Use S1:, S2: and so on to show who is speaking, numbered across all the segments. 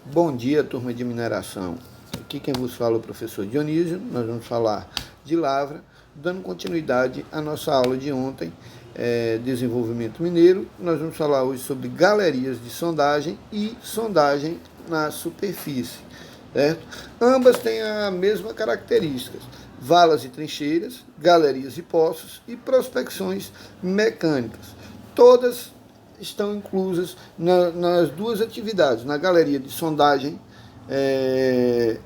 S1: Bom dia, turma de mineração. Aqui quem vos fala é o professor Dionísio. Nós vamos falar de lavra, dando continuidade à nossa aula de ontem, desenvolvimento mineiro. Nós vamos falar hoje sobre galerias de sondagem e sondagem na superfície, certo? Ambas têm a mesma característica: valas e trincheiras, galerias e poços e prospecções mecânicas. Todas estão inclusas nas duas atividades, na galeria de sondagem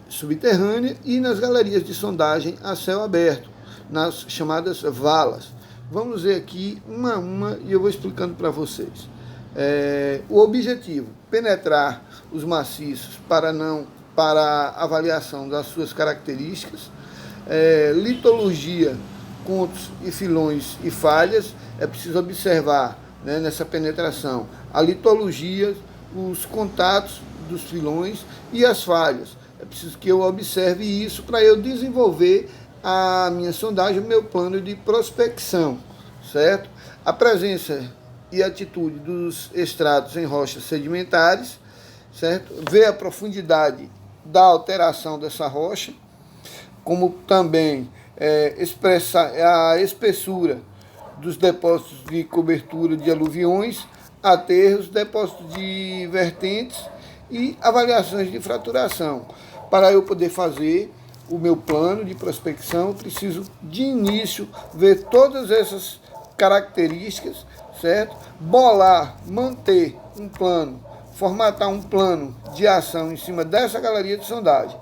S1: subterrânea e nas galerias de sondagem a céu aberto, nas chamadas valas. Vamos ver aqui uma a uma e eu vou explicando para vocês. O objetivo: penetrar os maciços para avaliação das suas características, litologia, contos e filões e falhas. É preciso observar, nessa penetração, a litologia, os contatos dos filões e as falhas. É preciso que eu observe isso para eu desenvolver a minha sondagem, o meu plano de prospecção, certo? A presença e atitude dos estratos em rochas sedimentares, certo? Ver a profundidade da alteração dessa rocha, como também expressar a espessura dos depósitos de cobertura de aluviões, aterros, depósitos de vertentes e avaliações de fraturação. Para eu poder fazer o meu plano de prospecção, eu preciso de início ver todas essas características, certo? Bolar, manter um plano, formatar um plano de ação em cima dessa galeria de sondagem.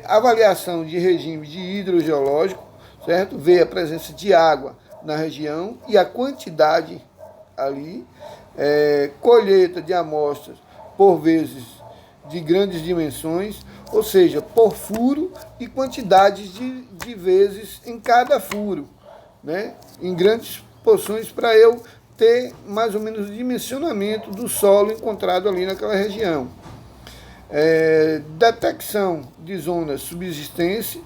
S1: Avaliação de regime de hidrogeológico, certo? Ver a presença de água na região e a quantidade ali, colheita de amostras, por vezes de grandes dimensões, ou seja, por furo e quantidades de vezes em cada furo, em grandes porções, para eu ter mais ou menos o dimensionamento do solo encontrado ali naquela região. Detecção de zonas subsistência,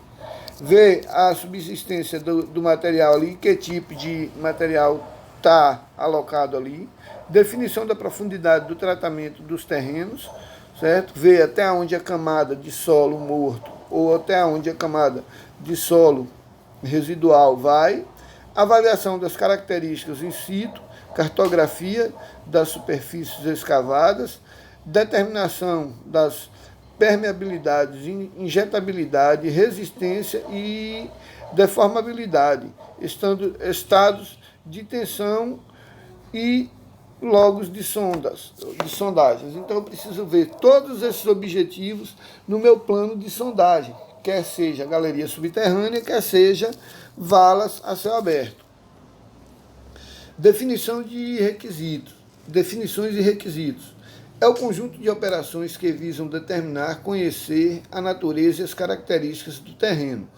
S1: ver a subsistência do material ali, que tipo de material está alocado ali, definição da profundidade do tratamento dos terrenos, certo? Ver até onde a camada de solo morto ou até onde a camada de solo residual vai, avaliação das características in situ, cartografia das superfícies escavadas, determinação das permeabilidade, injetabilidade, resistência e deformabilidade, estados de tensão e logos de sondagens. Então eu preciso ver todos esses objetivos no meu plano de sondagem, quer seja galeria subterrânea, quer seja valas a céu aberto. Definição de requisitos. Definições e requisitos. É o conjunto de operações que visam determinar, conhecer a natureza e as características do terreno,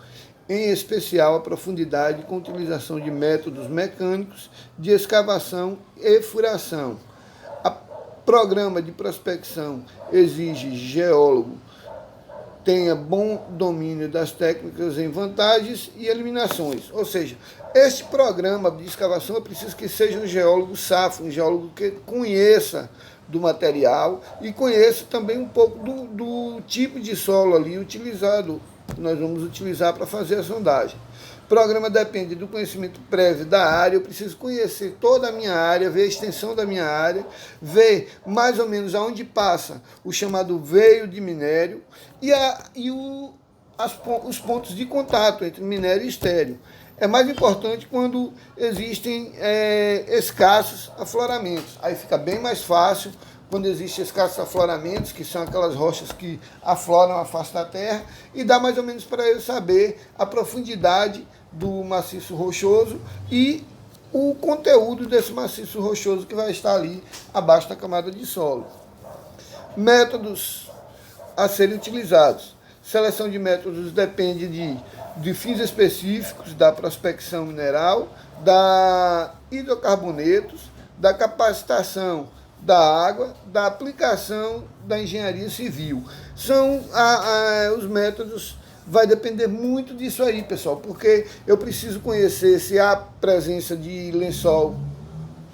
S1: em especial a profundidade, com utilização de métodos mecânicos de escavação e furação. O programa de prospecção exige geólogo tenha bom domínio das técnicas em vantagens e eliminações. Ou seja, este programa de escavação é preciso que seja um geólogo safo, um geólogo que conheça do material e conheça também um pouco do tipo de solo ali utilizado, que nós vamos utilizar para fazer a sondagem. O programa depende do conhecimento prévio da área. Eu preciso conhecer toda a minha área, ver a extensão da minha área, ver mais ou menos aonde passa o chamado veio de minério os pontos de contato entre minério e estéreo. É mais importante quando existem escassos afloramentos. Aí fica bem mais fácil quando existem escassos afloramentos, que são aquelas rochas que afloram a face da terra, e dá mais ou menos para eu saber a profundidade do maciço rochoso e o conteúdo desse maciço rochoso que vai estar ali abaixo da camada de solo. Métodos a serem utilizados. Seleção de métodos depende de fins específicos da prospecção mineral, da hidrocarbonetos, da capacitação da água, da aplicação da engenharia civil. Os métodos, vai depender muito disso aí, pessoal, porque eu preciso conhecer se há presença de lençol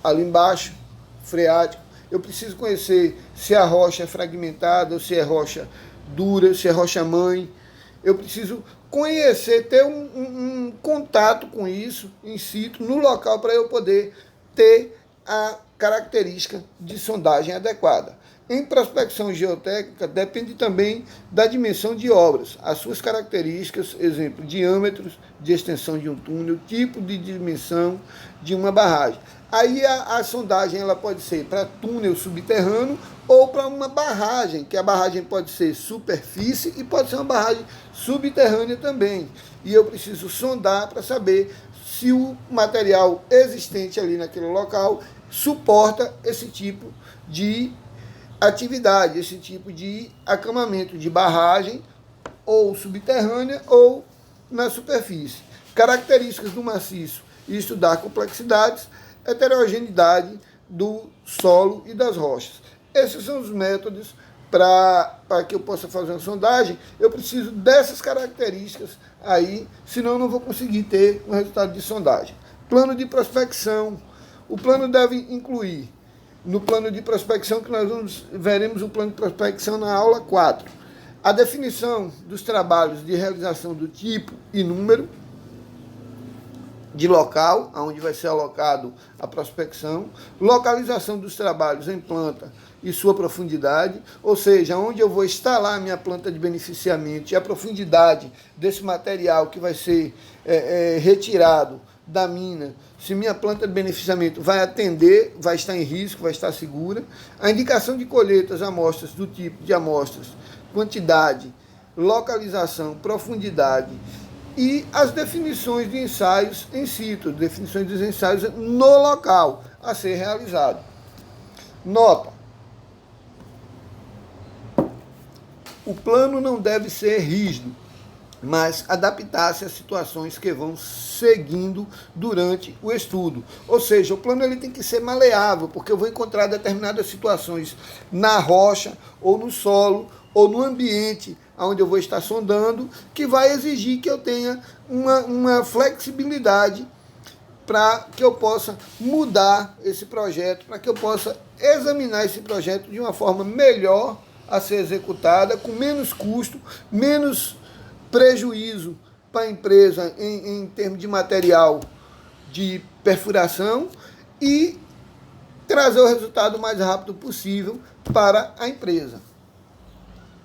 S1: ali embaixo, freático, eu preciso conhecer se a rocha é fragmentada, ou se é rocha dura, se é rocha mãe. Eu preciso conhecer, ter um contato com isso in situ, no local, para eu poder ter a característica de sondagem adequada. Em prospecção geotécnica, depende também da dimensão de obras, as suas características, exemplo, diâmetros de extensão de um túnel, tipo de dimensão de uma barragem. Aí a sondagem ela pode ser para túnel subterrâneo ou para uma barragem, que a barragem pode ser superfície e pode ser uma barragem subterrânea também. E eu preciso sondar para saber se o material existente ali naquele local suporta esse tipo de atividade, esse tipo de acamamento de barragem ou subterrânea ou na superfície. Características do maciço e estudar complexidades, heterogeneidade do solo e das rochas. Esses são os métodos para que eu possa fazer uma sondagem. Eu preciso dessas características aí, senão eu não vou conseguir ter um resultado de sondagem. Plano de prospecção. O plano deve incluir, no plano de prospecção, que nós veremos o plano de prospecção na aula 4, a definição dos trabalhos de realização do tipo e número, de local, onde vai ser alocado a prospecção, localização dos trabalhos em planta e sua profundidade, ou seja, onde eu vou instalar a minha planta de beneficiamento e a profundidade desse material que vai ser retirado da mina, se minha planta de beneficiamento vai atender, vai estar em risco, vai estar segura, a indicação de colheitas, amostras do tipo de amostras, quantidade, localização, profundidade, e as definições de ensaios in situ, definições dos ensaios no local a ser realizado. Nota: o plano não deve ser rígido, mas adaptar-se às situações que vão seguindo durante o estudo. Ou seja, o plano ele tem que ser maleável, porque eu vou encontrar determinadas situações na rocha, ou no solo, ou no ambiente onde eu vou estar sondando, que vai exigir que eu tenha uma flexibilidade para que eu possa mudar esse projeto, para que eu possa examinar esse projeto de uma forma melhor a ser executada, com menos custo, menos prejuízo para a empresa em termos de material de perfuração e trazer o resultado o mais rápido possível para a empresa.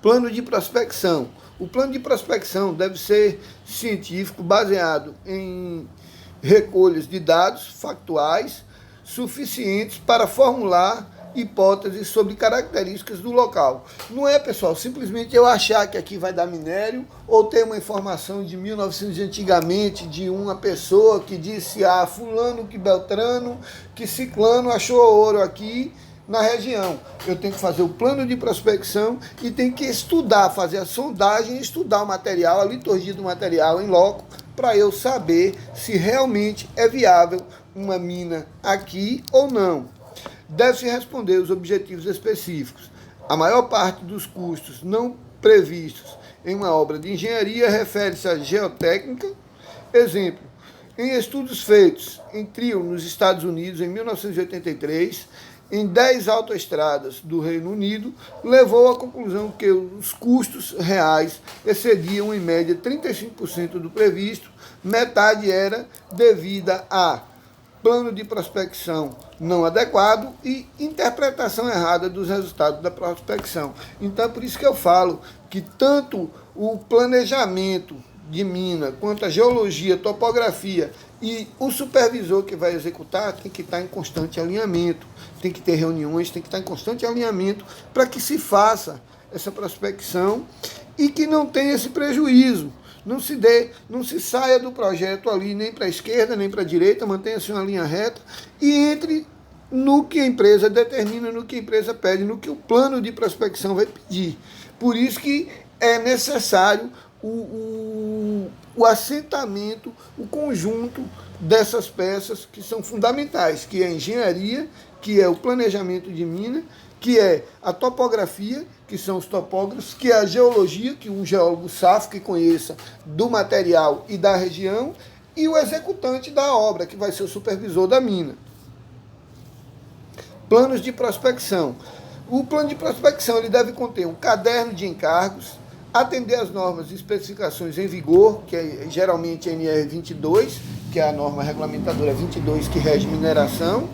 S1: Plano de prospecção. O plano de prospecção deve ser científico, baseado em recolhas de dados factuais suficientes para formular hipóteses sobre características do local. Não é, pessoal, simplesmente eu achar que aqui vai dar minério ou ter uma informação de 1900 de antigamente de uma pessoa que disse fulano que beltrano, que ciclano achou ouro aqui na região. Eu tenho que fazer o plano de prospecção e tenho que estudar, fazer a sondagem, estudar o material, a liturgia do material em loco, para eu saber se realmente é viável uma mina aqui ou não. Deve-se responder os objetivos específicos. A maior parte dos custos não previstos em uma obra de engenharia refere-se à geotécnica. Exemplo: em estudos feitos em Trio, nos Estados Unidos, em 1983, em 10 autoestradas do Reino Unido, levou à conclusão que os custos reais excediam, em média, 35% do previsto. Metade era devida a plano de prospecção não adequado e interpretação errada dos resultados da prospecção. Então, é por isso que eu falo que tanto o planejamento de mina, quanto a geologia, topografia e o supervisor que vai executar tem que estar em constante alinhamento, tem que ter reuniões, tem que estar em constante alinhamento para que se faça essa prospecção e que não tenha esse prejuízo. Não se saia do projeto ali nem para a esquerda, nem para a direita, mantenha-se uma linha reta e entre no que a empresa determina, no que a empresa pede, no que o plano de prospecção vai pedir. Por isso que é necessário o assentamento, o conjunto dessas peças que são fundamentais, que é a engenharia, que é o planejamento de mina, que é a topografia, que são os topógrafos, que é a geologia, que um geólogo safo que conheça do material e da região, e o executante da obra, que vai ser o supervisor da mina. Planos de prospecção. O plano de prospecção ele deve conter um caderno de encargos, atender às normas e especificações em vigor, que é geralmente a NR 22, que é a norma regulamentadora 22 que rege mineração,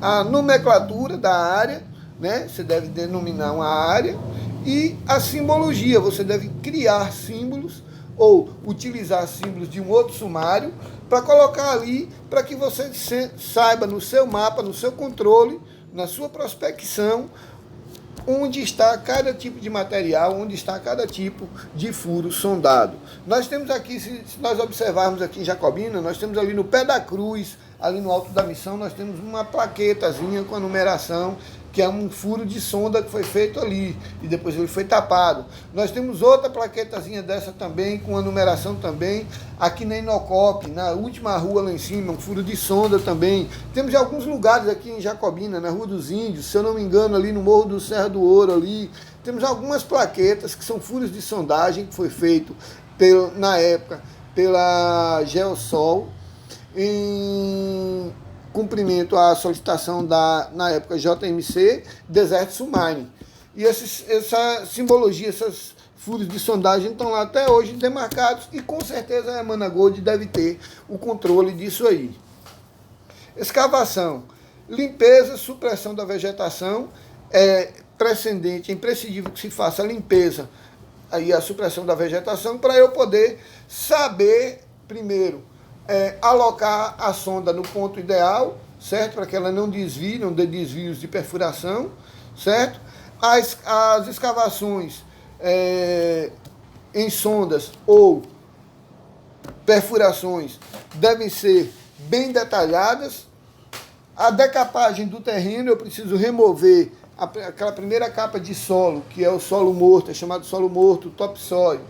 S1: a nomenclatura da área, né? Você deve denominar uma área, e a simbologia, você deve criar símbolos ou utilizar símbolos de um outro sumário para colocar ali, para que você saiba no seu mapa, no seu controle, na sua prospecção, onde está cada tipo de material, onde está cada tipo de furo sondado. Nós temos aqui, se nós observarmos aqui em Jacobina, nós temos ali no pé da cruz, ali no alto da missão, nós temos uma plaquetazinha com a numeração, que é um furo de sonda que foi feito ali, e depois ele foi tapado. Nós temos outra plaquetazinha dessa também, com a numeração também, aqui na Inocop, na última rua lá em cima, um furo de sonda também. Temos alguns lugares aqui em Jacobina, na Rua dos Índios, se eu não me engano, ali no Morro do Serra do Ouro, ali, temos algumas plaquetas que são furos de sondagem, que foi feito, na época, pela Geosol, em cumprimento à solicitação na época, JMC, Desert Submarine. E essa simbologia, esses furos de sondagem estão lá até hoje demarcados e com certeza a Mana Gold deve ter o controle disso aí. Escavação. Limpeza, supressão da vegetação. É transcendente, é imprescindível que se faça a limpeza e a supressão da vegetação para eu poder saber, primeiro, alocar a sonda no ponto ideal, certo? Para que ela não desvie, não dê desvios de perfuração, certo? As escavações em sondas ou perfurações devem ser bem detalhadas. A decapagem do terreno, eu preciso remover aquela primeira capa de solo, que é o solo morto, é chamado solo morto, topsoil.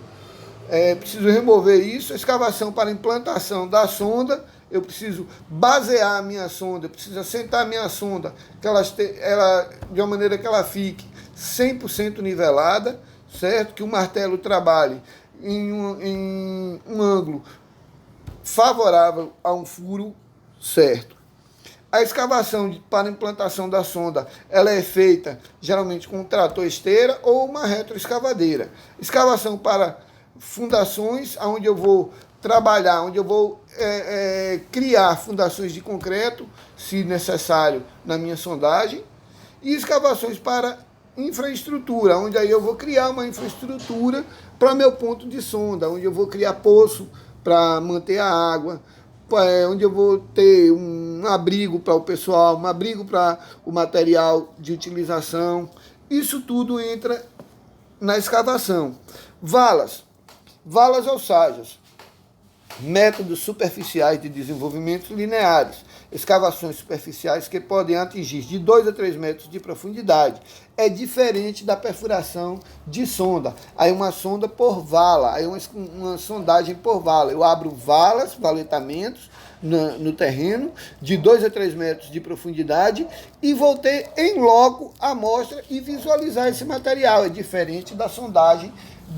S1: Preciso remover isso. A escavação para implantação da sonda, eu preciso basear a minha sonda, eu preciso assentar a minha sonda, que ela, de uma maneira que ela fique 100% nivelada, certo? Que o martelo trabalhe em um ângulo favorável a um furo certo. A escavação para implantação da sonda, ela é feita geralmente com um trator esteira ou uma retroescavadeira. Escavação para fundações, onde eu vou trabalhar, onde eu vou criar fundações de concreto, se necessário, na minha sondagem. E escavações para infraestrutura, onde aí eu vou criar uma infraestrutura para meu ponto de sonda, onde eu vou criar poço para manter a água, onde eu vou ter um abrigo para o pessoal, um abrigo para o material de utilização. Isso tudo entra na escavação. Valas ou sajas. Métodos superficiais de desenvolvimento lineares. Escavações superficiais que podem atingir de 2 a 3 metros de profundidade. É diferente da perfuração de sonda. Aí uma sonda por vala, aí uma sondagem por vala. Eu abro valas, valetamentos no terreno, de 2 a 3 metros de profundidade, e vou ter em loco a amostra e visualizar esse material. É diferente da sondagem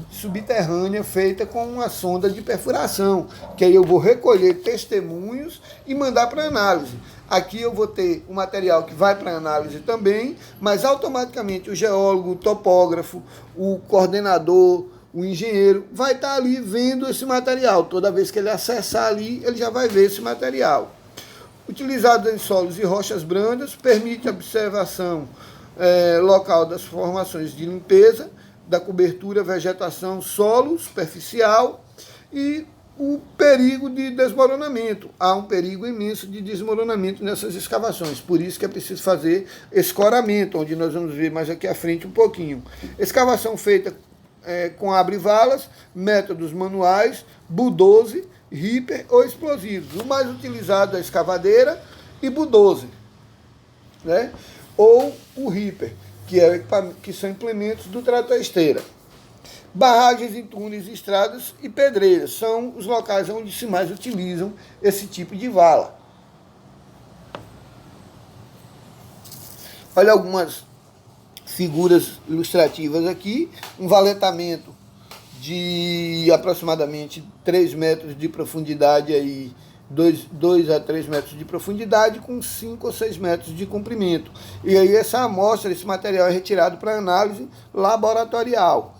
S1: subterrânea feita com uma sonda de perfuração, que aí eu vou recolher testemunhos e mandar para análise. Aqui eu vou ter um material que vai para análise também, mas automaticamente o geólogo, o topógrafo, o coordenador, o engenheiro vai estar ali vendo esse material. Toda vez que ele acessar ali, ele já vai ver esse material. Utilizado em solos e rochas brandas, permite a observação local das formações de limpeza, da cobertura, vegetação, solo superficial e o perigo de desmoronamento. Há um perigo imenso de desmoronamento nessas escavações, por isso que é preciso fazer escoramento, onde nós vamos ver mais aqui à frente um pouquinho. Escavação feita com abre-valas, métodos manuais, bulldozer, ripper ou explosivos. O mais utilizado é a escavadeira e bulldozer, né? Ou o ripper, que são implementos do trator esteira. Barragens em túneis, estradas e pedreiras são os locais onde se mais utilizam esse tipo de vala. Olha algumas figuras ilustrativas aqui. Um valetamento de aproximadamente 3 metros de profundidade aí, 2 a 3 metros de profundidade com 5 ou 6 metros de comprimento. E aí essa amostra, esse material é retirado para análise laboratorial.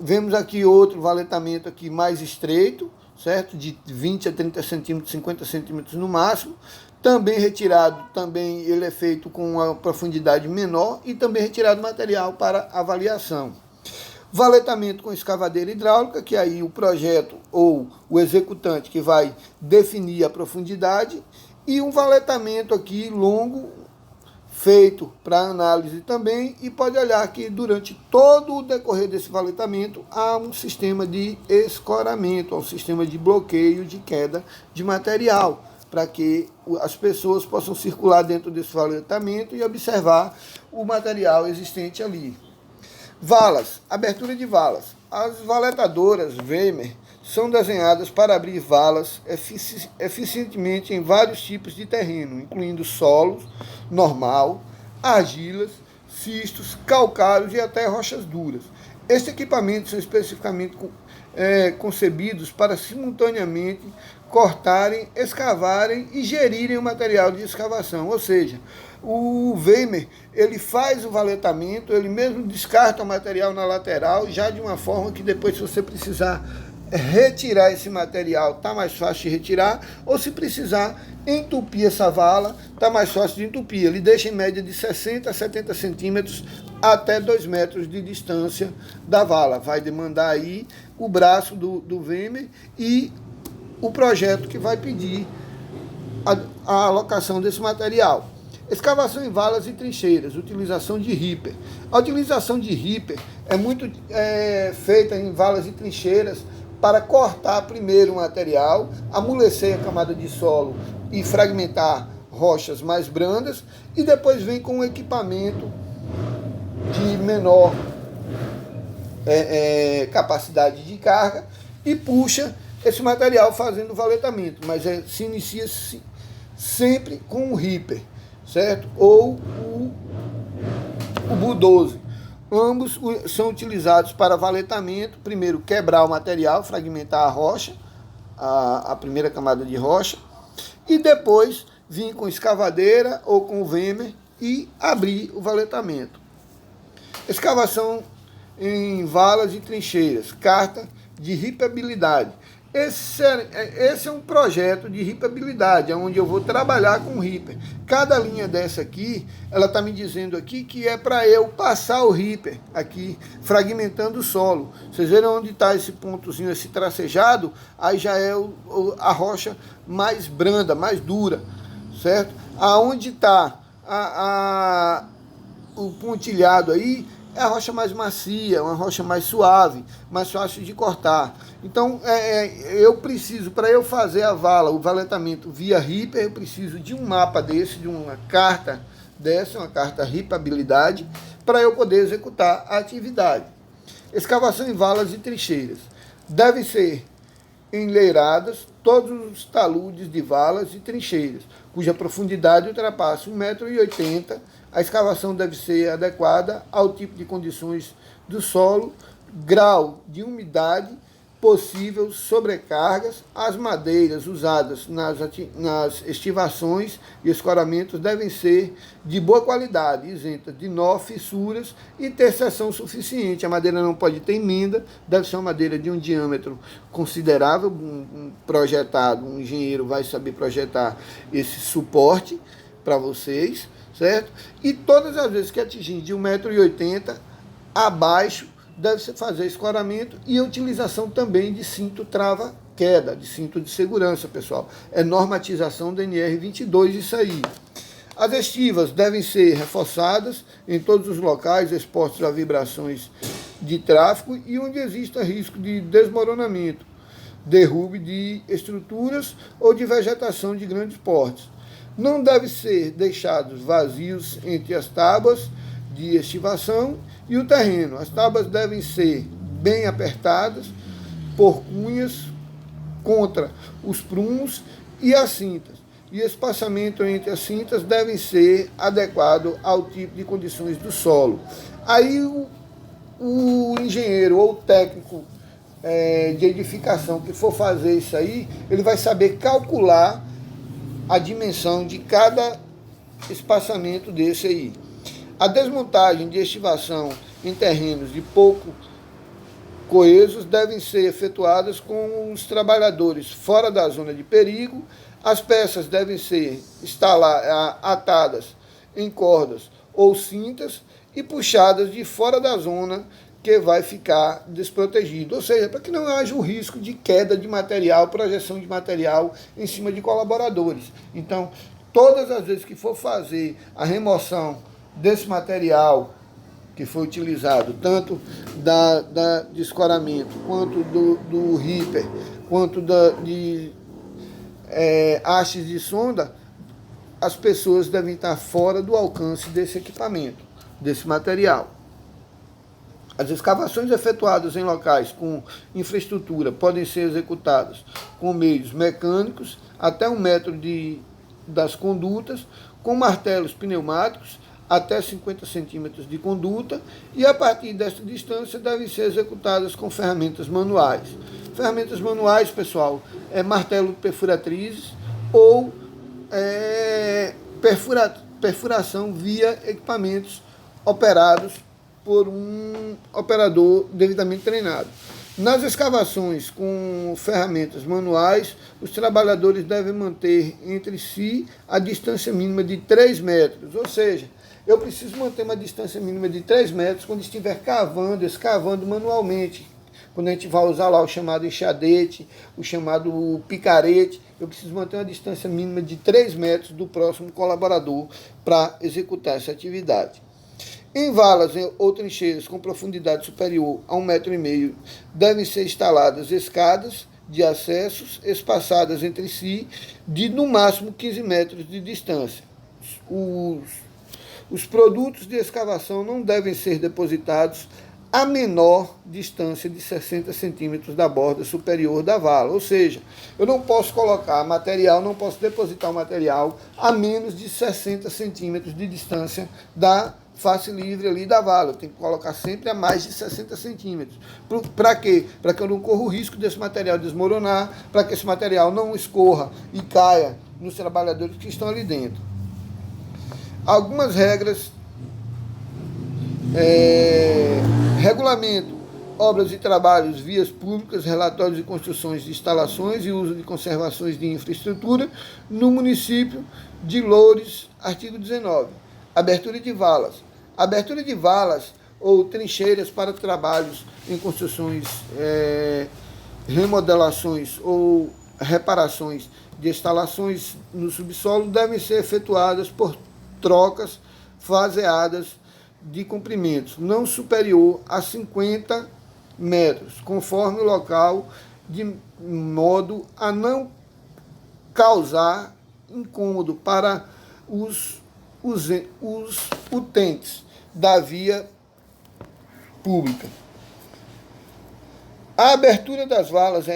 S1: Vemos aqui outro valetamento aqui mais estreito, certo? De 20 a 30 centímetros, 50 centímetros no máximo. Também retirado, também ele é feito com uma profundidade menor e também retirado material para avaliação. Valetamento com escavadeira hidráulica, que aí o projeto ou o executante que vai definir a profundidade, e um valetamento aqui longo, feito para análise também, e pode olhar que durante todo o decorrer desse valetamento há um sistema de escoramento, um sistema de bloqueio de queda de material, para que as pessoas possam circular dentro desse valetamento e observar o material existente ali. Valas, abertura de valas. As valetadoras Weimer são desenhadas para abrir valas eficientemente em vários tipos de terreno, incluindo solos, normal, argilas, cistos, calcários e até rochas duras. Estes equipamentos são especificamente concebidos para simultaneamente cortarem, escavarem e gerirem o material de escavação, ou seja, o Weimer, ele faz o valetamento, ele mesmo descarta o material na lateral, já de uma forma que depois, se você precisar retirar esse material, está mais fácil de retirar, ou se precisar entupir essa vala, está mais fácil de entupir. Ele deixa em média de 60 a 70 centímetros até 2 metros de distância da vala. Vai demandar aí o braço do Weimer e o projeto que vai pedir a alocação desse material. Escavação em valas e trincheiras, utilização de ripper. A utilização de ripper é muito feita em valas e trincheiras para cortar primeiro o material, amolecer a camada de solo e fragmentar rochas mais brandas, e depois vem com um equipamento de menor capacidade de carga e puxa esse material fazendo o valetamento, mas se inicia sempre com o ripper, certo? Ou o bulldozer. Ambos são utilizados para valetamento, primeiro quebrar o material, fragmentar a rocha, a primeira camada de rocha, e depois vir com escavadeira ou com o Weimer e abrir o valetamento. Escavação em valas e trincheiras, carta de rippabilidade. Esse é um projeto de rippabilidade, onde eu vou trabalhar com ripper. Cada linha dessa aqui, ela está me dizendo aqui que é para eu passar o ripper aqui, fragmentando o solo. Vocês viram onde está esse pontozinho, esse tracejado? Aí já é a rocha mais branda, mais dura, certo? Aonde está o pontilhado aí, é a rocha mais macia, uma rocha mais suave, mais fácil de cortar. Então, eu preciso, para eu fazer a vala, o valetamento via ripper, eu preciso de um mapa desse, de uma carta dessa, uma carta rippabilidade, para eu poder executar a atividade. Escavação em valas e trincheiras. Devem ser enleiradas todos os taludes de valas e trincheiras, cuja profundidade ultrapassa 1,80 m. A escavação deve ser adequada ao tipo de condições do solo, grau de umidade, possível sobrecargas. As madeiras usadas nas estivações e escoramentos devem ser de boa qualidade, isentas de nó, fissuras e ter seção suficiente. A madeira não pode ter emenda, deve ser uma madeira de um diâmetro considerável. Um engenheiro vai saber projetar esse suporte para vocês, certo? E todas as vezes que atingir de 1,80 m abaixo, deve-se fazer escoramento e a utilização também de cinto trava-queda, de cinto de segurança, pessoal. É normatização da NR22 isso aí. As estivas devem ser reforçadas em todos os locais expostos a vibrações de tráfego e onde exista risco de desmoronamento, derrube de estruturas ou de vegetação de grandes portes. Não deve ser deixados vazios entre as tábuas de estivação e o terreno. As tábuas devem ser bem apertadas por cunhas contra os prumos e as cintas. E o espaçamento entre as cintas deve ser adequado ao tipo de condições do solo. Aí o engenheiro ou o técnico de edificação que for fazer isso aí, ele vai saber calcular a dimensão de cada espaçamento desse aí. A desmontagem de estivação em terrenos de pouco coesos devem ser efetuadas com os trabalhadores fora da zona de perigo. As peças devem ser atadas em cordas ou cintas e puxadas de fora da zona que vai ficar desprotegido, ou seja, para que não haja o risco de queda de material, projeção de material em cima de colaboradores. Então, todas as vezes que for fazer a remoção desse material que foi utilizado, tanto de escoramento, quanto do ripper, quanto de hastes de sonda, as pessoas devem estar fora do alcance desse equipamento, desse material. As escavações efetuadas em locais com infraestrutura podem ser executadas com meios mecânicos até 1 metro das condutas, com martelos pneumáticos até 50 centímetros de conduta, e a partir desta distância devem ser executadas com ferramentas manuais. Ferramentas manuais, pessoal, martelo perfuratrizes ou perfuração via equipamentos operados por um operador devidamente treinado. Nas escavações com ferramentas manuais, os trabalhadores devem manter entre si a distância mínima de 3 metros, ou seja, eu preciso manter uma distância mínima de 3 metros quando estiver escavando manualmente. Quando a gente vai usar lá o chamado enxadete, o chamado picarete, eu preciso manter uma distância mínima de 3 metros do próximo colaborador para executar essa atividade. Em valas ou trincheiras com profundidade superior a 1,5 metro, devem ser instaladas escadas de acessos espaçadas entre si de no máximo 15 metros de distância. Os produtos de escavação não devem ser depositados a menor distância de 60 centímetros da borda superior da vala. Ou seja, eu não posso colocar material, não posso depositar o material a menos de 60 centímetros de distância da face livre ali da vala. Eu tenho que colocar sempre a mais de 60 centímetros. Para quê? Para que eu não corra o risco desse material desmoronar, para que esse material não escorra e caia nos trabalhadores que estão ali dentro. Algumas regras, regulamento, obras e trabalhos, vias públicas, relatórios de construções de instalações e uso de conservações de infraestrutura no município de Loures, artigo 19. Abertura de valas. Abertura de valas ou trincheiras para trabalhos em construções, remodelações ou reparações de instalações no subsolo devem ser efetuadas por trocas faseadas de comprimentos não superior a 50 metros, conforme o local, de modo a não causar incômodo para os utentes da via pública. A abertura das valas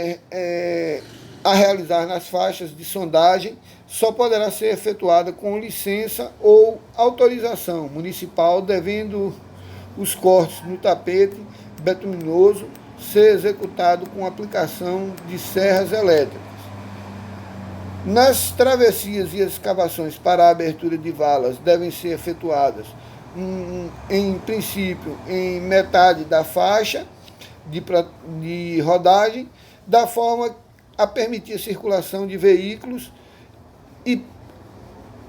S1: a realizar nas faixas de sondagem só poderá ser efetuada com licença ou autorização municipal, devendo os cortes no tapete betuminoso ser executado com aplicação de serras elétricas. Nas travessias e escavações para a abertura de valas devem ser efetuadas, em princípio, em metade da faixa de rodagem, da forma a permitir a circulação de veículos e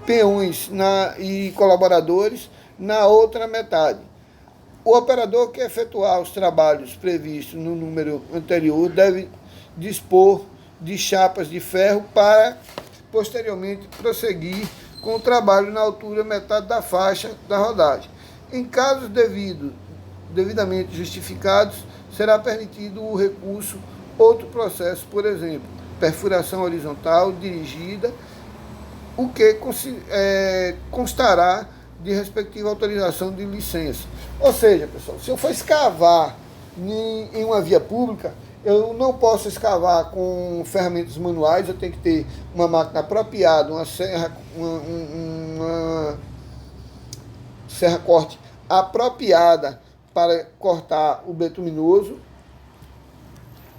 S1: peões e colaboradores na outra metade. O operador que efetuar os trabalhos previstos no número anterior deve dispor de chapas de ferro para, posteriormente, prosseguir com o trabalho na altura metade da faixa da rodagem. Em casos devidamente justificados, será permitido o recurso outro processo, por exemplo, perfuração horizontal dirigida, o que constará de respectiva autorização de licença. Ou seja, pessoal, se eu for escavar em uma via pública, eu não posso escavar com ferramentas manuais, eu tenho que ter uma máquina apropriada, uma serra, uma serra corte apropriada para cortar o betuminoso,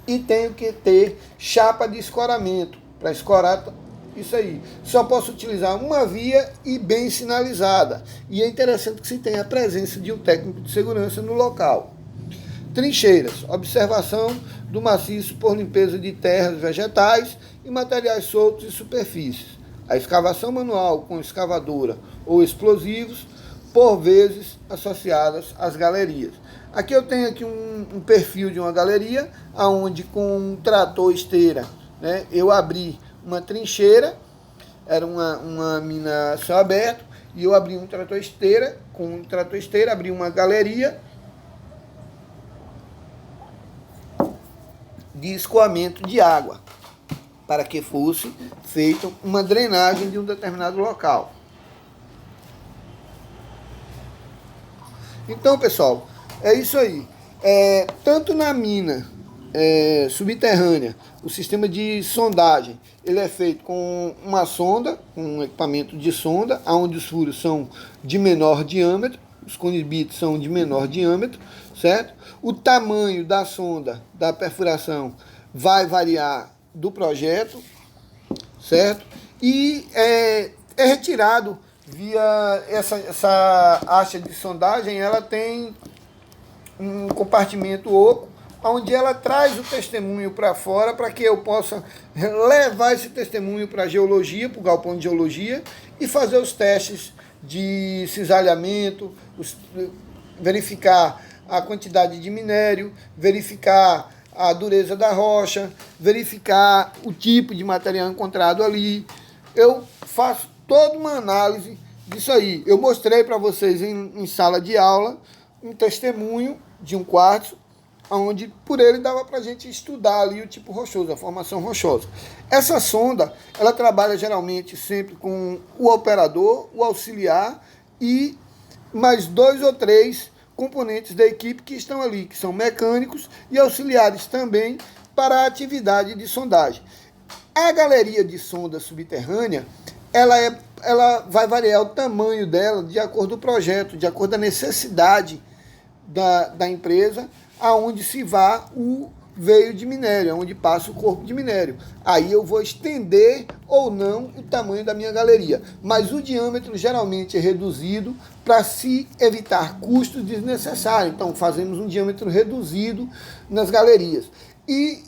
S1: e tenho que ter chapa de escoramento para escorar isso aí. Só posso utilizar uma via e bem sinalizada. E é interessante que se tenha a presença de um técnico de segurança no local. Trincheiras, observação do maciço por limpeza de terras vegetais e materiais soltos e superfícies. A escavação manual com escavadora ou explosivos, por vezes associadas às galerias. Aqui eu tenho aqui um perfil de uma galeria, onde com um trator esteira, né, eu abri uma trincheira, era uma mina a céu aberto, e eu abri um trator esteira, com um trator esteira, abri uma galeria de escoamento de água, para que fosse feita uma drenagem de um determinado local. Então, pessoal, é isso aí. Tanto na mina subterrânea, o sistema de sondagem, ele é feito com uma sonda, um equipamento de sonda, onde os furos são de menor diâmetro, os cones bits são de menor diâmetro, certo? O tamanho da sonda, da perfuração, vai variar do projeto, certo? E é retirado via essa haste de sondagem, ela tem um compartimento oco, onde ela traz o testemunho para fora, para que eu possa levar esse testemunho para a geologia, para o galpão de geologia, e fazer os testes de cisalhamento, verificar a quantidade de minério, verificar a dureza da rocha, verificar o tipo de material encontrado ali. Eu faço toda uma análise disso aí. Eu mostrei para vocês em sala de aula um testemunho de um quartzo, onde por ele dava para a gente estudar ali o tipo rochoso, a formação rochosa. Essa sonda, ela trabalha geralmente sempre com o operador, o auxiliar e mais 2 ou 3 componentes da equipe que estão ali, que são mecânicos e auxiliares também para a atividade de sondagem. A galeria de sonda subterrânea, ela vai variar o tamanho dela de acordo com o projeto, de acordo com a necessidade da empresa, aonde se vá o veio de minério, onde passa o corpo de minério. Aí eu vou estender ou não o tamanho da minha galeria. Mas o diâmetro geralmente é reduzido para se evitar custos desnecessários. Então fazemos um diâmetro reduzido nas galerias. E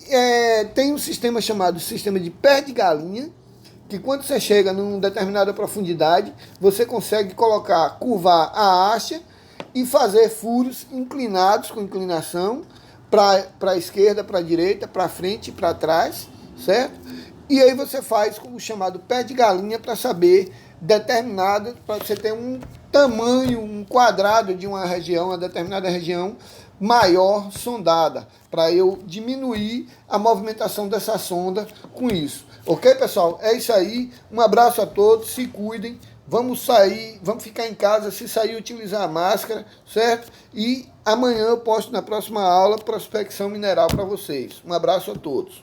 S1: tem um sistema chamado sistema de pé de galinha, que quando você chega numa determinada profundidade, você consegue curvar a haste e fazer furos inclinados, com inclinação, para a esquerda, para a direita, para frente e para trás, certo? E aí você faz o chamado pé de galinha para saber determinado, para você ter um tamanho, um quadrado de uma região, uma determinada região maior sondada, para eu diminuir a movimentação dessa sonda com isso. Ok, pessoal? É isso aí. Um abraço a todos, se cuidem. Vamos sair, vamos ficar em casa, se sair utilizar a máscara, certo? E amanhã eu posto na próxima aula prospecção mineral para vocês. Um abraço a todos.